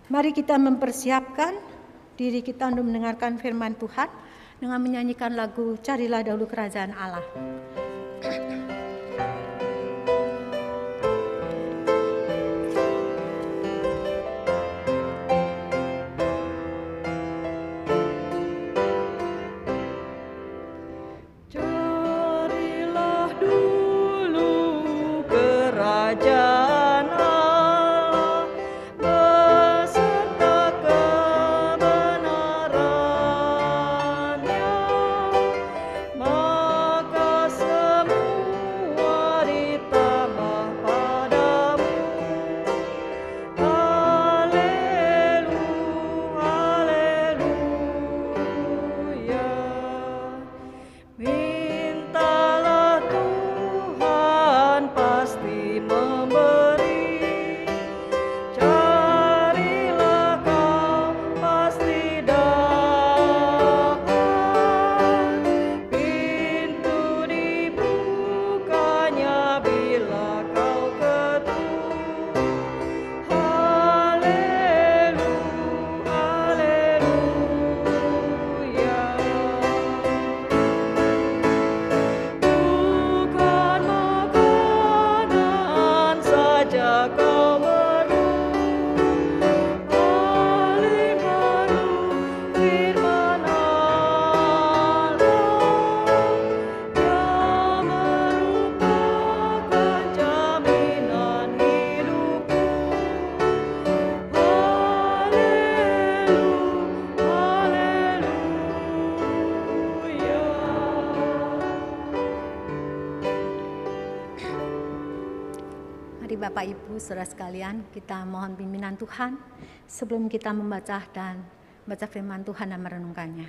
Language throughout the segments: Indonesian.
Mari kita mempersiapkan diri kita untuk mendengarkan firman Tuhan dengan menyanyikan lagu Carilah Dahulu Kerajaan Allah. Bapak Ibu Saudara sekalian, kita mohon pimpinan Tuhan sebelum kita membaca firman Tuhan dan merenungkannya.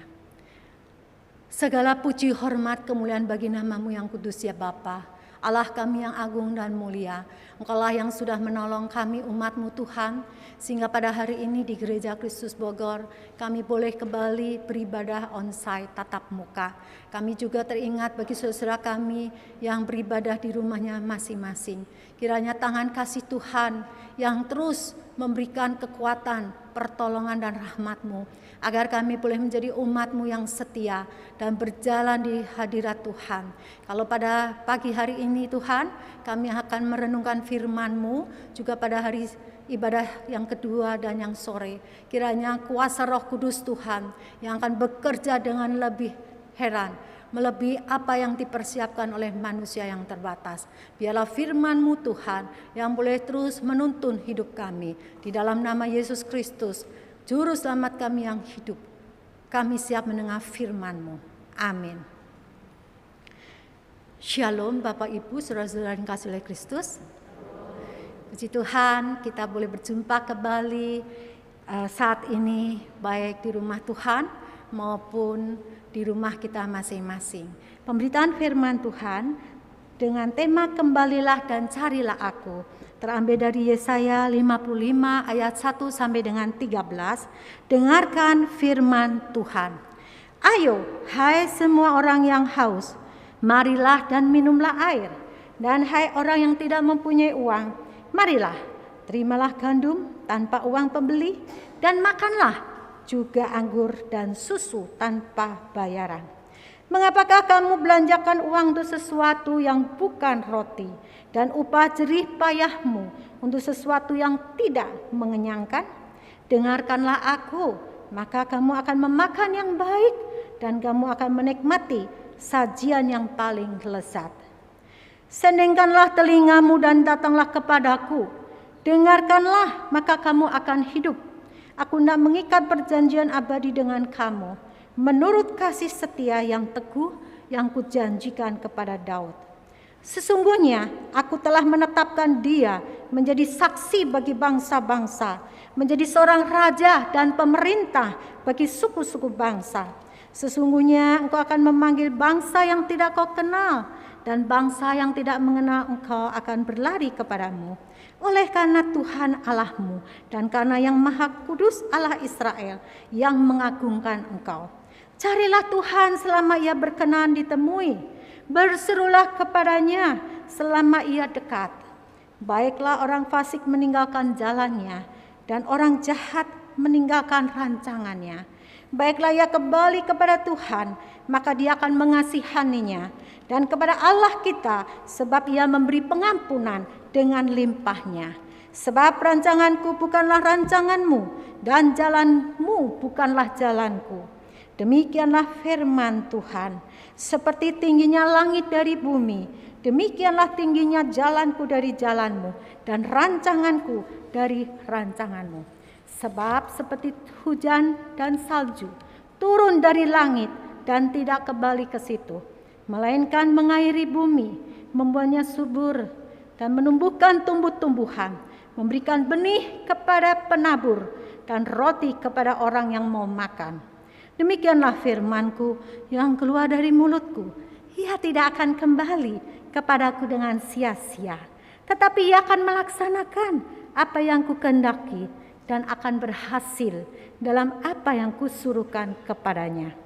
Segala puji, hormat, kemuliaan bagi nama-Mu yang kudus ya Bapa, Allah kami yang agung dan mulia. Engkaulah yang sudah menolong kami umat-Mu Tuhan, sehingga pada hari ini di Gereja Kristus Bogor kami boleh kembali beribadah onsite tatap muka. Kami juga teringat bagi saudara kami yang beribadah di rumahnya masing-masing. Kiranya tangan kasih Tuhan yang terus memberikan kekuatan, pertolongan dan rahmat-Mu, agar kami boleh menjadi umat-Mu yang setia dan berjalan di hadirat Tuhan. Kalau pada pagi hari ini Tuhan, kami akan merenungkan firman-Mu, juga pada hari ibadah yang kedua dan yang sore. Kiranya kuasa Roh Kudus Tuhan yang akan bekerja dengan lebih heran, melebihi apa yang dipersiapkan oleh manusia yang terbatas. Biarlah firman-Mu Tuhan yang boleh terus menuntun hidup kami. Di dalam nama Yesus Kristus, Juru Selamat kami yang hidup, kami siap mendengar firman-Mu. Amin. Shalom Bapak Ibu, saudara-saudara yang dikasihi oleh Kristus. Puji Tuhan, kita boleh berjumpa kembali saat ini, baik di rumah Tuhan maupun di rumah kita masing-masing. Pemberitaan firman Tuhan dengan tema kembalilah dan carilah aku, terambil dari Yesaya 55 ayat 1 sampai dengan 13. Dengarkan firman Tuhan. Ayo, hai semua orang yang haus, marilah dan minumlah air. Dan hai orang yang tidak mempunyai uang, marilah, terimalah gandum tanpa uang pembeli, dan makanlah juga anggur dan susu tanpa bayaran. Mengapakah kamu belanjakan uang untuk sesuatu yang bukan roti, dan upah jerih payahmu untuk sesuatu yang tidak mengenyangkan? Dengarkanlah aku, maka kamu akan memakan yang baik, dan kamu akan menikmati sajian yang paling lezat. Sendengkanlah telingamu dan datanglah kepadaku. Dengarkanlah, maka kamu akan hidup. Aku hendak mengikat perjanjian abadi dengan kamu, menurut kasih setia yang teguh yang kujanjikan kepada Daud. Sesungguhnya aku telah menetapkan dia menjadi saksi bagi bangsa-bangsa, menjadi seorang raja dan pemerintah bagi suku-suku bangsa. Sesungguhnya engkau akan memanggil bangsa yang tidak kau kenal, dan bangsa yang tidak mengenal engkau akan berlari kepadamu. Oleh karena Tuhan Allahmu dan karena yang Maha Kudus Allah Israel yang mengagungkan engkau. Carilah Tuhan selama ia berkenan ditemui. Berserulah kepadanya selama ia dekat. Baiklah orang fasik meninggalkan jalannya, dan orang jahat meninggalkan rancangannya. Baiklah ia kembali kepada Tuhan, maka dia akan mengasihaninya, dan kepada Allah kita, sebab ia memberi pengampunan dengan limpahnya. Sebab rancanganku bukanlah rancanganmu, dan jalanmu bukanlah jalanku. Demikianlah firman Tuhan. Seperti tingginya langit dari bumi, demikianlah tingginya jalanku dari jalanmu, dan rancanganku dari rancanganmu. Sebab seperti hujan dan salju turun dari langit dan tidak kembali ke situ, melainkan mengairi bumi, membuatnya subur dan menumbuhkan tumbuh-tumbuhan, memberikan benih kepada penabur dan roti kepada orang yang mau makan. Demikianlah firmanku yang keluar dari mulutku. Ia tidak akan kembali kepadaku dengan sia-sia, tetapi ia akan melaksanakan apa yang kukehendaki dan akan berhasil dalam apa yang kusuruhkan kepadanya.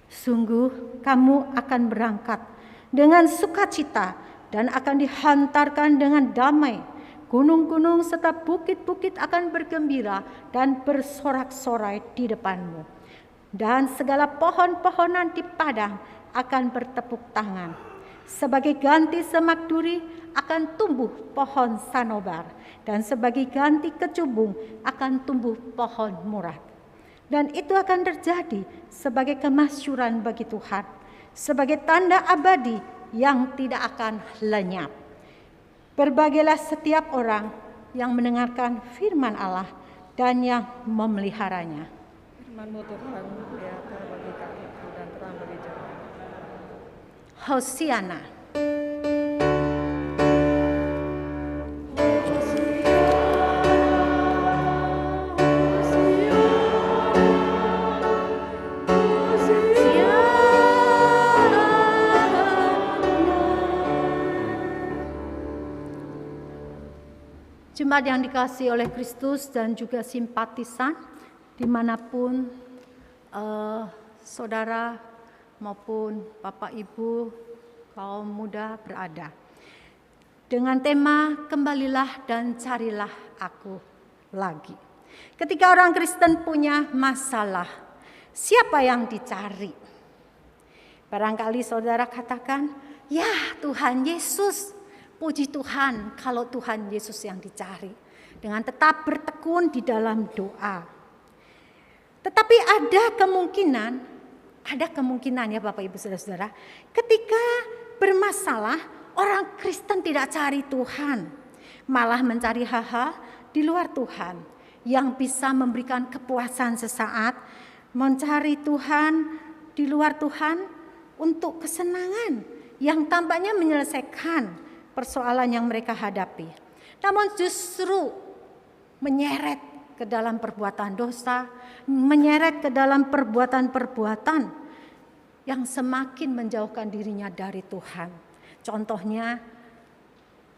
Sungguh kamu akan berangkat dengan sukacita dan akan dihantarkan dengan damai. Gunung-gunung serta bukit-bukit akan bergembira dan bersorak-sorai di depanmu. Dan segala pohon-pohonan di padang akan bertepuk tangan. Sebagai ganti semak duri akan tumbuh pohon sanobar, dan sebagai ganti kecubung akan tumbuh pohon murad. Dan itu akan terjadi sebagai kemasyuran bagi Tuhan, sebagai tanda abadi yang tidak akan lenyap. Berbahagialah setiap orang yang mendengarkan firman Allah dan yang memeliharanya. Firman-Mu Tuhan, nyata bagi kakiku dan terang bagi jalan. Hosiana. Jemaat yang dikasihi oleh Kristus dan juga simpatisan, dimanapun saudara maupun Bapak Ibu kaum muda berada. Dengan tema kembalilah dan carilah aku lagi. Ketika orang Kristen punya masalah, siapa yang dicari? Barangkali saudara katakan, ya Tuhan Yesus. Puji Tuhan kalau Tuhan Yesus yang dicari. Dengan tetap bertekun di dalam doa. Tetapi ada kemungkinan ya Bapak Ibu Saudara-saudara, ketika bermasalah orang Kristen tidak cari Tuhan, malah mencari hal-hal di luar Tuhan yang bisa memberikan kepuasan sesaat, mencari Tuhan di luar Tuhan untuk kesenangan yang tampaknya menyelesaikan persoalan yang mereka hadapi. Namun justru menyeret ke dalam perbuatan dosa, menyeret ke dalam perbuatan-perbuatan yang semakin menjauhkan dirinya dari Tuhan. Contohnya,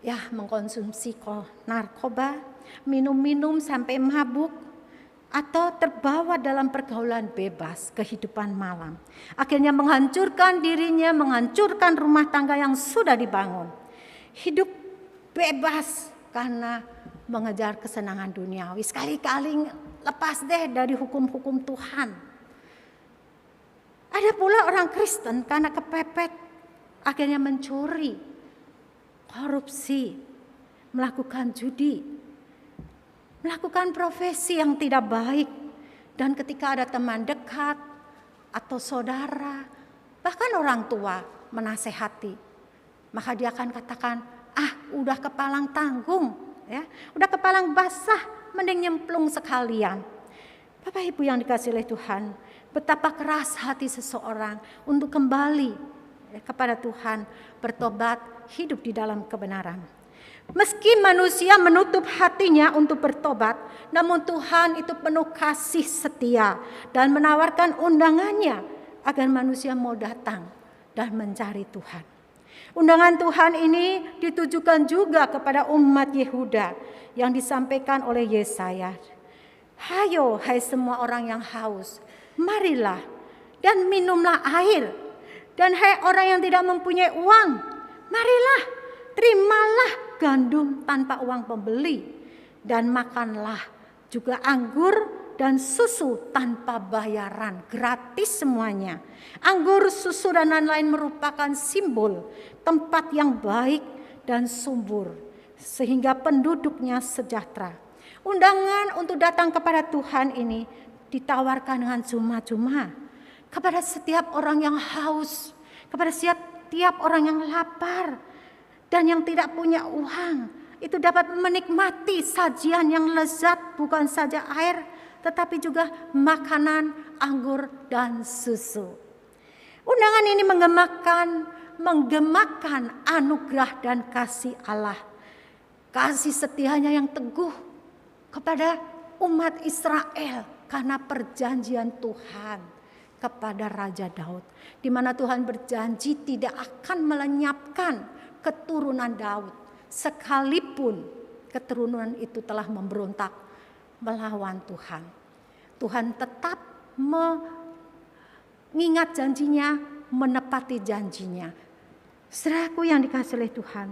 ya mengkonsumsi narkoba, minum-minum sampai mabuk, atau terbawa dalam pergaulan bebas, kehidupan malam. Akhirnya menghancurkan dirinya, menghancurkan rumah tangga yang sudah dibangun. Hidup bebas karena mengejar kesenangan duniawi. Sekali-kali lepas deh dari hukum-hukum Tuhan. Ada pula orang Kristen karena kepepet akhirnya mencuri, korupsi, melakukan judi, melakukan profesi yang tidak baik. Dan ketika ada teman dekat atau saudara, bahkan orang tua menasehati, maka dia akan katakan, udah kepalang tanggung, ya, udah kepalang basah, mending nyemplung sekalian. Bapak Ibu yang dikasihi oleh Tuhan, betapa keras hati seseorang untuk kembali kepada Tuhan, bertobat, hidup di dalam kebenaran. Meski manusia menutup hatinya untuk bertobat, namun Tuhan itu penuh kasih setia dan menawarkan undangannya agar manusia mau datang dan mencari Tuhan. Undangan Tuhan ini ditujukan juga kepada umat Yehuda yang disampaikan oleh Yesaya. Hayo hai semua orang yang haus, marilah dan minumlah air. Dan hai orang yang tidak mempunyai uang, marilah terimalah gandum tanpa uang pembeli dan makanlah juga anggur dan susu tanpa bayaran, gratis semuanya. Anggur, susu dan lain-lain merupakan simbol tempat yang baik dan subur sehingga penduduknya sejahtera. Undangan untuk datang kepada Tuhan ini ditawarkan dengan cuma-cuma kepada setiap orang yang haus, kepada setiap orang yang lapar dan yang tidak punya uang. Itu dapat menikmati sajian yang lezat, bukan saja air tetapi juga makanan, anggur dan susu. Undangan ini menggemakan anugerah dan kasih Allah, kasih setianya yang teguh kepada umat Israel karena perjanjian Tuhan kepada Raja Daud, di mana Tuhan berjanji tidak akan melenyapkan keturunan Daud sekalipun keturunan itu telah memberontak melawan Tuhan. Tuhan tetap mengingat janjinya, menepati janjinya. Saudaraku yang dikasihi oleh Tuhan,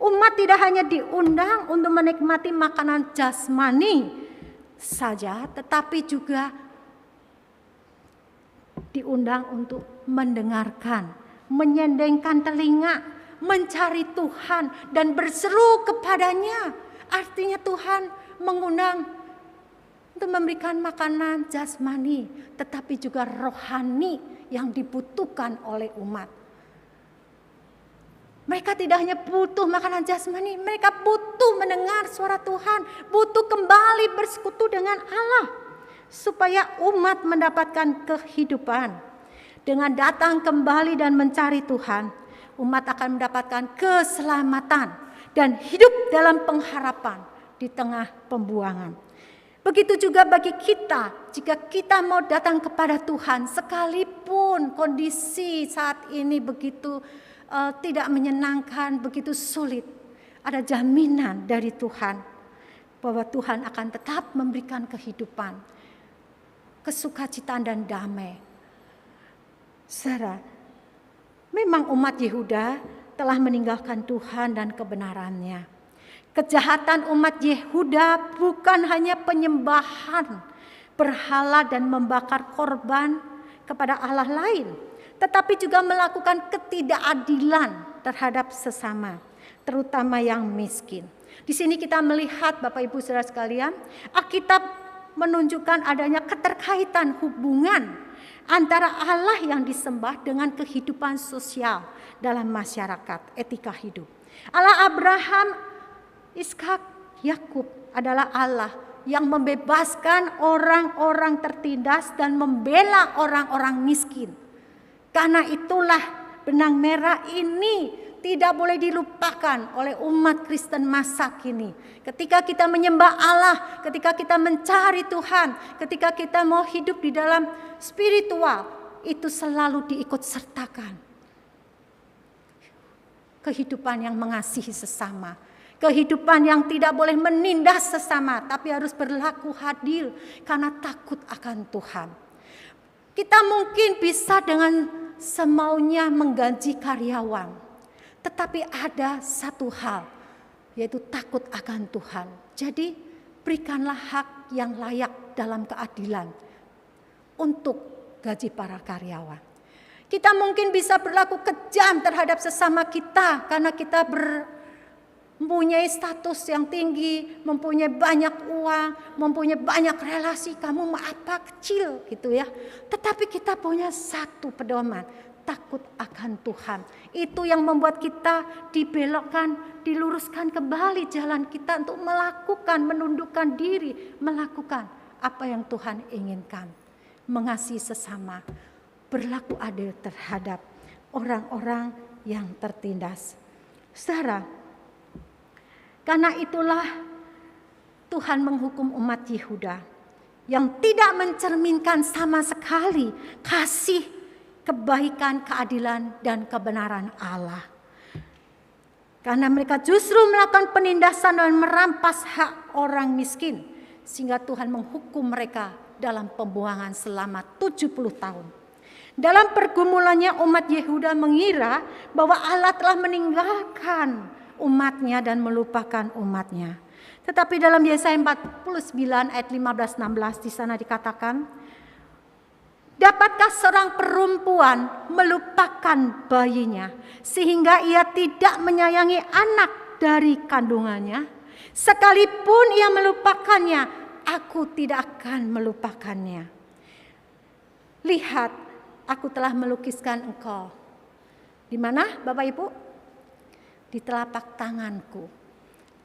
umat tidak hanya diundang untuk menikmati makanan jasmani saja, tetapi juga diundang untuk mendengarkan, menyendengkan telinga, mencari Tuhan dan berseru kepadanya. Artinya Tuhan mengundang untuk memberikan makanan jasmani, tetapi juga rohani yang dibutuhkan oleh umat. Mereka tidak hanya butuh makanan jasmani, mereka butuh mendengar suara Tuhan, butuh kembali bersekutu dengan Allah, supaya umat mendapatkan kehidupan. Dengan datang kembali dan mencari Tuhan, umat akan mendapatkan keselamatan dan hidup dalam pengharapan di tengah pembuangan. Begitu juga bagi kita, jika kita mau datang kepada Tuhan, sekalipun kondisi saat ini begitu tidak menyenangkan, begitu sulit, ada jaminan dari Tuhan bahwa Tuhan akan tetap memberikan kehidupan, kesukacitaan dan damai. Saudara, memang umat Yehuda telah meninggalkan Tuhan dan kebenarannya. Kejahatan umat Yehuda bukan hanya penyembahan berhala dan membakar korban kepada Allah lain, tetapi juga melakukan ketidakadilan terhadap sesama, terutama yang miskin. Di sini kita melihat Bapak Ibu Saudara sekalian, Alkitab menunjukkan adanya keterkaitan hubungan antara Allah yang disembah dengan kehidupan sosial dalam masyarakat, etika hidup. Allah Abraham, Ishak, Yakub adalah Allah yang membebaskan orang-orang tertindas dan membela orang-orang miskin. Karena itulah benang merah ini tidak boleh dilupakan oleh umat Kristen masa kini. Ketika kita menyembah Allah, ketika kita mencari Tuhan, ketika kita mau hidup di dalam spiritual, itu selalu diikut sertakan kehidupan yang mengasihi sesama. Kehidupan yang tidak boleh menindas sesama, tapi harus berlaku adil karena takut akan Tuhan. Kita mungkin bisa dengan semaunya menggaji karyawan, tetapi ada satu hal, yaitu takut akan Tuhan. Jadi berikanlah hak yang layak dalam keadilan untuk gaji para karyawan. Kita mungkin bisa berlaku kejam terhadap sesama kita karena kita mempunyai status yang tinggi, mempunyai banyak uang, mempunyai banyak relasi, kamu mau apa kecil gitu ya. Tetapi kita punya satu pedoman, takut akan Tuhan. Itu yang membuat kita dibelokkan, diluruskan kembali jalan kita untuk melakukan, menundukkan diri, melakukan apa yang Tuhan inginkan. Mengasihi sesama, berlaku adil terhadap orang-orang yang tertindas. Saudara, karena itulah Tuhan menghukum umat Yehuda yang tidak mencerminkan sama sekali kasih, kebaikan, keadilan, dan kebenaran Allah. Karena mereka justru melakukan penindasan dan merampas hak orang miskin, sehingga Tuhan menghukum mereka dalam pembuangan selama 70 tahun. Dalam pergumulannya umat Yehuda mengira bahwa Allah telah meninggalkan umatnya dan melupakan umatnya. Tetapi dalam Yesaya 49 ayat 15-16 di sana dikatakan, dapatkah seorang perempuan melupakan bayinya sehingga ia tidak menyayangi anak dari kandungannya? Sekalipun ia melupakannya, aku tidak akan melupakannya. Lihat, aku telah melukiskan engkau. Di mana, Bapak Ibu? Di telapak tanganku.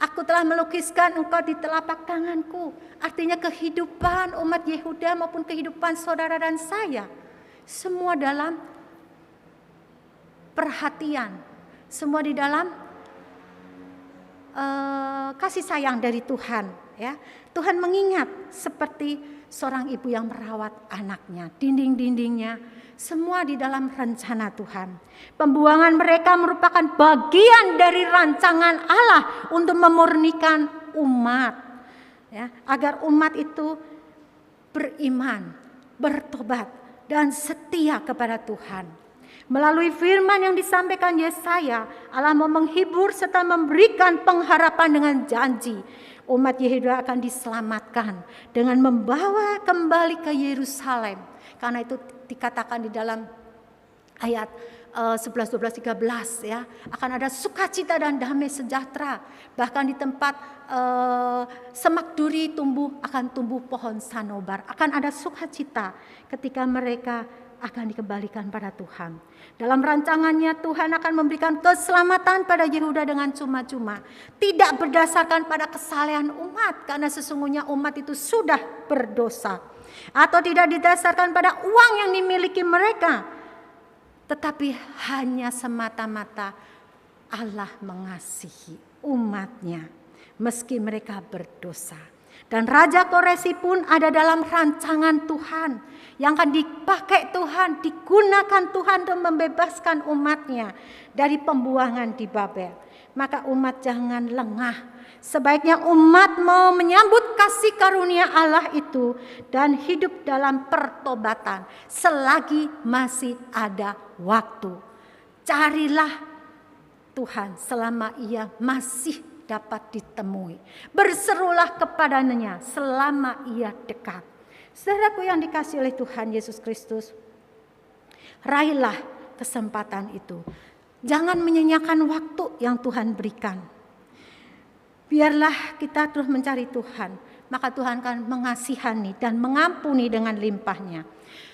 Aku telah melukiskan engkau di telapak tanganku. Artinya kehidupan umat Yehuda maupun kehidupan saudara dan saya. Semua dalam perhatian. Semua di dalam kasih sayang dari Tuhan. Ya, Tuhan mengingat seperti seorang ibu yang merawat anaknya. Dinding-dindingnya semua di dalam rencana Tuhan. Pembuangan mereka merupakan bagian dari rancangan Allah untuk memurnikan umat, ya, agar umat itu beriman, bertobat, dan setia kepada Tuhan. Melalui firman yang disampaikan Yesaya, Allah mau menghibur serta memberikan pengharapan dengan janji umat Yehuda akan diselamatkan dengan membawa kembali ke Yerusalem. Karena itu dikatakan di dalam ayat 11, 12, 13 ya, akan ada sukacita dan damai sejahtera. Bahkan di tempat semak duri akan tumbuh pohon sanobar. Akan ada sukacita ketika mereka akan dikembalikan pada Tuhan. Dalam rancangannya Tuhan akan memberikan keselamatan pada Yehuda dengan cuma-cuma. Tidak berdasarkan pada kesalehan umat, karena sesungguhnya umat itu sudah berdosa. Atau tidak didasarkan pada uang yang dimiliki mereka, tetapi hanya semata-mata Allah mengasihi umatnya meski mereka berdosa. Dan Raja Koresi pun ada dalam rancangan Tuhan yang akan dipakai Tuhan, digunakan Tuhan untuk membebaskan umatnya dari pembuangan di Babel. Maka umat jangan lengah. Sebaiknya umat mau menyambut kasih karunia Allah itu dan hidup dalam pertobatan selagi masih ada waktu. Carilah Tuhan selama ia masih dapat ditemui. Berserulah kepadanya selama ia dekat. Saudaraku yang dikasihi oleh Tuhan Yesus Kristus, raihlah kesempatan itu. Jangan menyanyiakan waktu yang Tuhan berikan. Biarlah kita terus mencari Tuhan, maka Tuhan akan mengasihani dan mengampuni dengan limpahnya.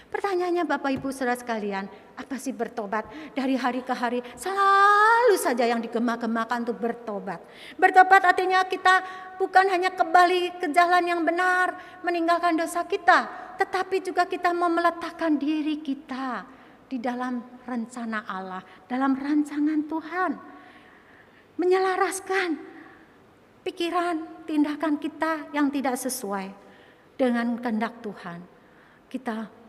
Pertanyaannya Bapak Ibu Saudara sekalian, apa sih bertobat? Dari hari ke hari selalu saja yang digema-gemakan untuk bertobat. Bertobat artinya kita bukan hanya kembali ke jalan yang benar, meninggalkan dosa kita, tetapi juga kita mau meletakkan diri kita di dalam rencana Allah, dalam rancangan Tuhan. Menyelaraskan pikiran, tindakan kita yang tidak sesuai dengan kehendak Tuhan. Kita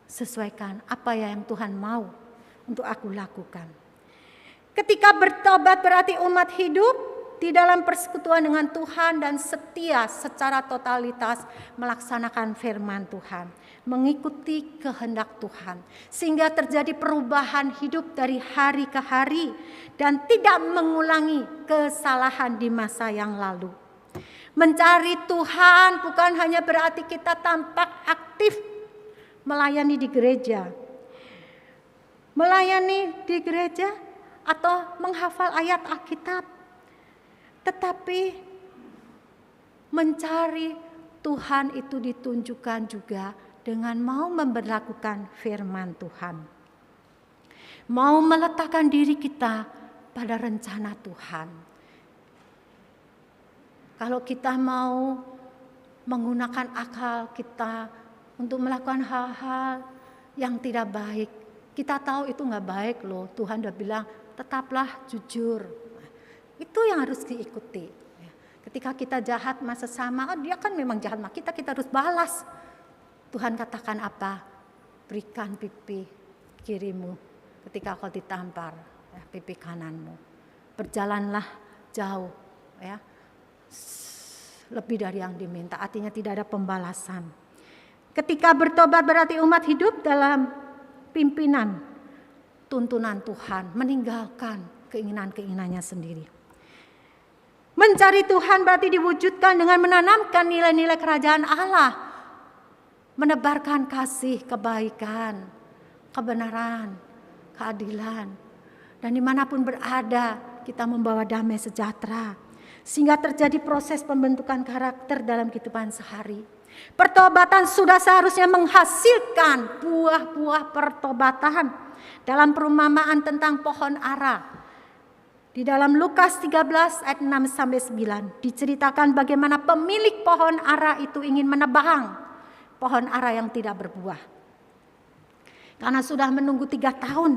sesuaikan apa yang Tuhan mau untuk aku lakukan. Ketika bertobat berarti umat hidup di dalam persekutuan dengan Tuhan dan setia secara totalitas melaksanakan firman Tuhan, mengikuti kehendak Tuhan, sehingga terjadi perubahan hidup dari hari ke hari dan tidak mengulangi kesalahan di masa yang lalu. Mencari Tuhan bukan hanya berarti kita tampak aktif melayani di gereja. Melayani di gereja atau menghafal ayat Alkitab. Tetapi mencari Tuhan itu ditunjukkan juga dengan mau memberlakukan firman Tuhan. Mau meletakkan diri kita pada rencana Tuhan. Kalau kita mau menggunakan akal kita untuk melakukan hal-hal yang tidak baik, kita tahu itu nggak baik loh. Tuhan udah bilang tetaplah jujur. Itu yang harus diikuti. Ketika kita jahat sama sesama, dia kan memang jahat sama kita harus balas. Tuhan katakan apa? Berikan pipi kirimu ketika kau ditampar, pipi kananmu. Berjalanlah jauh, ya, lebih dari yang diminta. Artinya tidak ada pembalasan. Ketika bertobat berarti umat hidup dalam pimpinan tuntunan Tuhan, meninggalkan keinginan-keinginannya sendiri. Mencari Tuhan berarti diwujudkan dengan menanamkan nilai-nilai kerajaan Allah. Menebarkan kasih, kebaikan, kebenaran, keadilan. Dan dimanapun berada, kita membawa damai sejahtera. Sehingga terjadi proses pembentukan karakter dalam kehidupan sehari. Pertobatan sudah seharusnya menghasilkan buah-buah pertobatan. Dalam perumpamaan tentang pohon ara. Di dalam Lukas 13 ayat 6-9 diceritakan bagaimana pemilik pohon ara itu ingin menebang pohon ara yang tidak berbuah. Karena sudah menunggu 3 tahun.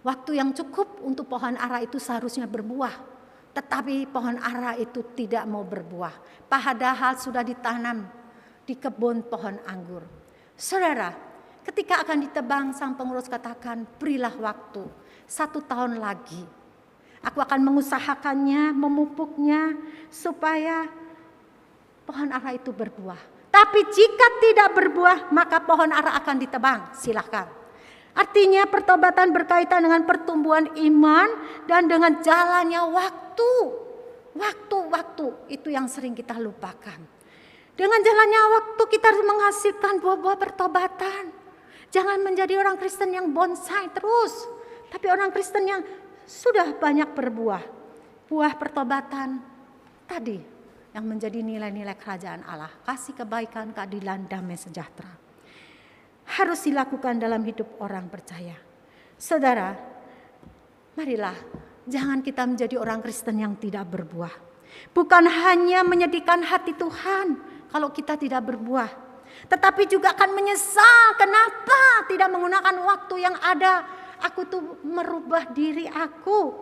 Waktu yang cukup untuk pohon ara itu seharusnya berbuah. Tetapi pohon ara itu tidak mau berbuah. Padahal sudah ditanam di kebun pohon anggur. Saudara, ketika akan ditebang, sang pengurus katakan, berilah waktu 1 tahun lagi. Aku akan mengusahakannya, memupuknya supaya pohon ara itu berbuah. Tapi jika tidak berbuah, maka pohon ara akan ditebang. Silahkan. Artinya pertobatan berkaitan dengan pertumbuhan iman dan dengan jalannya waktu. Waktu itu yang sering kita lupakan. Dengan jalannya waktu kita harus menghasilkan buah-buah pertobatan. Jangan menjadi orang Kristen yang bonsai terus. Tapi orang Kristen yang sudah banyak berbuah. Buah pertobatan tadi yang menjadi nilai-nilai kerajaan Allah. Kasih, kebaikan, keadilan, damai sejahtera. Harus dilakukan dalam hidup orang percaya. Saudara, marilah jangan kita menjadi orang Kristen yang tidak berbuah. Bukan hanya menyedihkan hati Tuhan kalau kita tidak berbuah. Tetapi juga akan menyesal kenapa tidak menggunakan waktu yang ada. Aku tuh merubah diri aku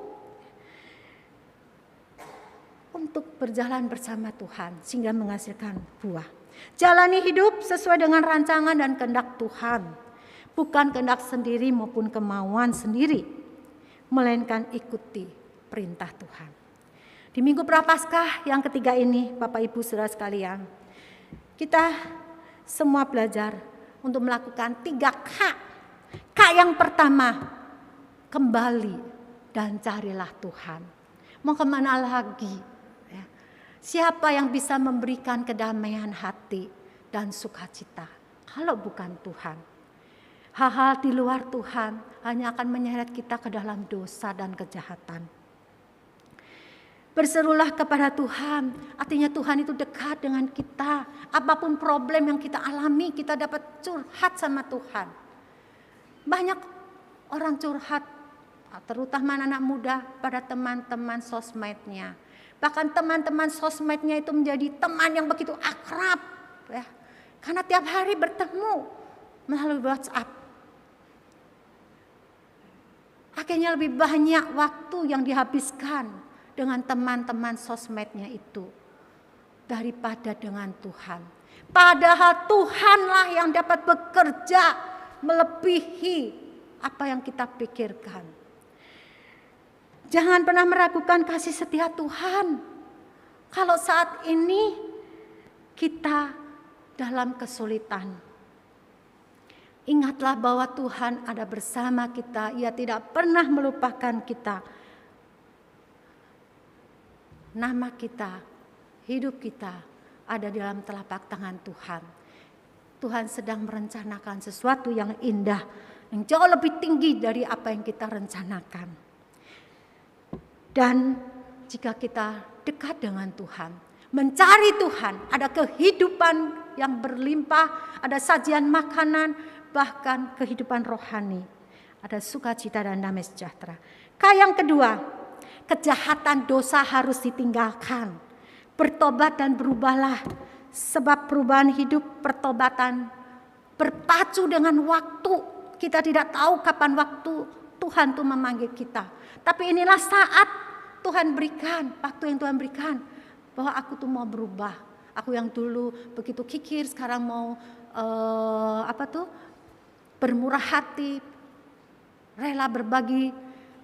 untuk berjalan bersama Tuhan sehingga menghasilkan buah. Jalani hidup sesuai dengan rancangan dan kehendak Tuhan. Bukan kehendak sendiri maupun kemauan sendiri. Melainkan ikuti perintah Tuhan. Di Minggu Prapaskah yang ketiga ini, Bapak Ibu Saudara sekalian, kita semua belajar untuk melakukan 3K. K yang pertama, kembali dan carilah Tuhan. Mau kemana lagi? Ya. Siapa yang bisa memberikan kedamaian hati dan sukacita kalau bukan Tuhan? Hal-hal di luar Tuhan hanya akan menyeret kita ke dalam dosa dan kejahatan. Berserulah kepada Tuhan, artinya Tuhan itu dekat dengan kita. Apapun problem yang kita alami, kita dapat curhat sama Tuhan. Banyak orang curhat, terutama anak muda, pada teman-teman sosmednya. Bahkan teman-teman sosmednya itu menjadi teman yang begitu akrab. Ya. Karena tiap hari bertemu melalui WhatsApp. Akhirnya lebih banyak waktu yang dihabiskan dengan teman-teman sosmednya itu daripada dengan Tuhan. Padahal Tuhanlah yang dapat bekerja melebihi apa yang kita pikirkan. Jangan pernah meragukan kasih setia Tuhan. Kalau saat ini kita dalam kesulitan, ingatlah bahwa Tuhan ada bersama kita. Ia tidak pernah melupakan kita. Nama kita, hidup kita ada dalam telapak tangan Tuhan. Tuhan sedang merencanakan sesuatu yang indah, yang jauh lebih tinggi dari apa yang kita rencanakan. Dan jika kita dekat dengan Tuhan, mencari Tuhan, ada kehidupan yang berlimpah, ada sajian makanan, bahkan kehidupan rohani. Ada sukacita dan damai sejahtera. Yang kedua, kejahatan dosa harus ditinggalkan. Bertobat dan berubahlah. Sebab perubahan hidup, pertobatan berpacu dengan waktu. Kita tidak tahu kapan waktu Tuhan tuh memanggil kita. Tapi inilah saat Tuhan berikan, waktu yang Tuhan berikan. Bahwa aku tuh mau berubah. Aku yang dulu begitu kikir, sekarang mau bermurah hati, rela berbagi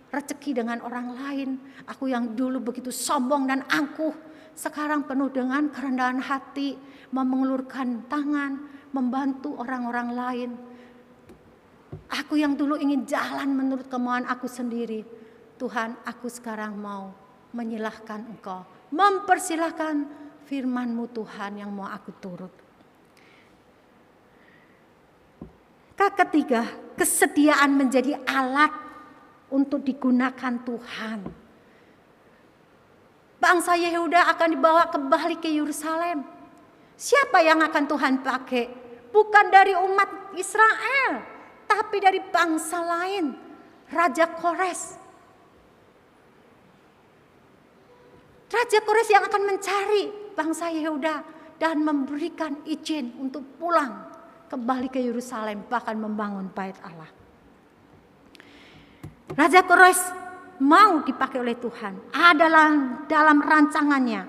rezeki dengan orang lain. Aku yang dulu begitu sombong dan angkuh, sekarang penuh dengan kerendahan hati, mau mengulurkan tangan, membantu orang-orang lain. Aku yang dulu ingin jalan menurut kemauan aku sendiri, Tuhan, aku sekarang mau menyilahkan Engkau, mempersilahkan firman-Mu Tuhan yang mau aku turut. Ketiga, kesediaan menjadi alat untuk digunakan Tuhan. Bangsa Yehuda akan dibawa kembali ke Yerusalem. Siapa yang akan Tuhan pakai? Bukan dari umat Israel, tapi dari bangsa lain, Raja Kores. Raja Kores yang akan mencari bangsa Yehuda dan memberikan izin untuk pulang kembali ke Yerusalem, bahkan membangun bait Allah. Raja Kores mau dipakai oleh Tuhan, adalah dalam rancangannya.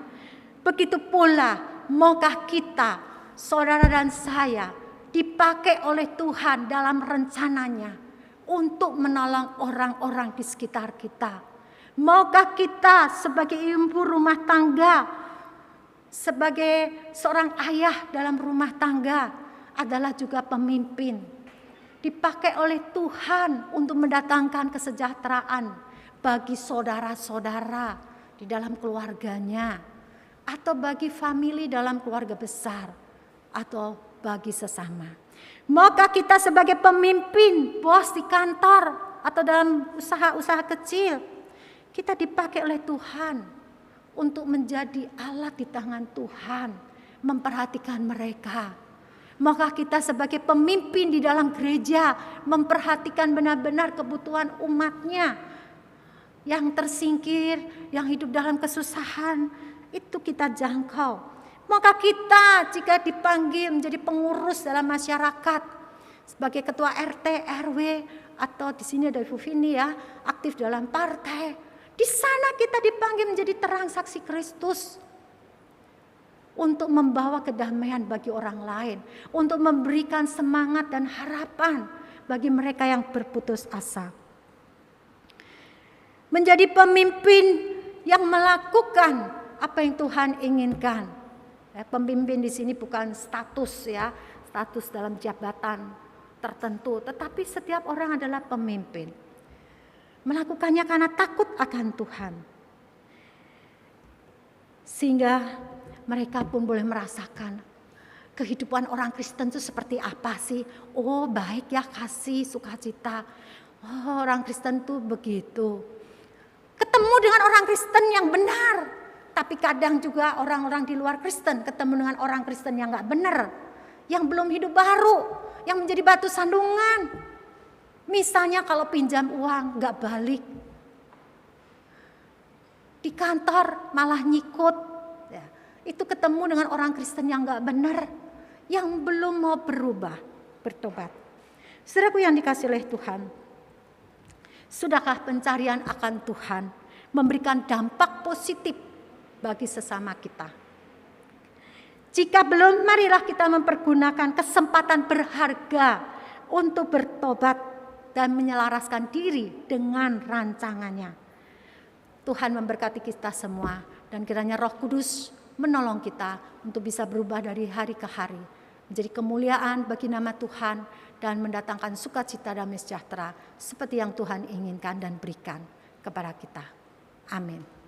Begitu pula maukah kita, saudara dan saya, dipakai oleh Tuhan dalam rencananya untuk menolong orang-orang di sekitar kita. Maukah kita sebagai ibu rumah tangga, sebagai seorang ayah dalam rumah tangga, adalah juga pemimpin, dipakai oleh Tuhan untuk mendatangkan kesejahteraan bagi saudara-saudara di dalam keluarganya, atau bagi famili dalam keluarga besar, atau bagi sesama. Maukah kita sebagai pemimpin, bos di kantor, atau dalam usaha-usaha kecil, kita dipakai oleh Tuhan untuk menjadi alat di tangan Tuhan, memperhatikan mereka. Maukah kita sebagai pemimpin di dalam gereja memperhatikan benar-benar kebutuhan umatnya yang tersingkir, yang hidup dalam kesusahan, itu kita jangkau. Maukah kita jika dipanggil menjadi pengurus dalam masyarakat, sebagai ketua RT, RW, atau di sini ada Ibu Vini ya, aktif dalam partai, di sana kita dipanggil menjadi terang saksi Kristus, untuk membawa kedamaian bagi orang lain, untuk memberikan semangat dan harapan bagi mereka yang berputus asa. Menjadi pemimpin yang melakukan apa yang Tuhan inginkan. Pemimpin di sini bukan status ya, status dalam jabatan tertentu, tetapi setiap orang adalah pemimpin. Melakukannya karena takut akan Tuhan. Sehingga mereka pun boleh merasakan kehidupan orang Kristen itu seperti apa sih. Oh baik ya, kasih, sukacita. Oh orang Kristen itu begitu. Ketemu dengan orang Kristen yang benar. Tapi kadang juga orang-orang di luar Kristen ketemu dengan orang Kristen yang gak benar. Yang belum hidup baru. Yang menjadi batu sandungan. Misalnya kalau pinjam uang gak balik. Di kantor malah nyikut. Itu ketemu dengan orang Kristen yang gak benar, yang belum mau berubah, bertobat. Saudaraku yang dikasihi oleh Tuhan, sudahkah pencarian akan Tuhan memberikan dampak positif bagi sesama kita? Jika belum, marilah kita mempergunakan kesempatan berharga untuk bertobat dan menyelaraskan diri dengan rancangannya. Tuhan memberkati kita semua, dan kiranya Roh Kudus menolong kita untuk bisa berubah dari hari ke hari, menjadi kemuliaan bagi nama Tuhan dan mendatangkan sukacita damai sejahtera seperti yang Tuhan inginkan dan berikan kepada kita. Amin.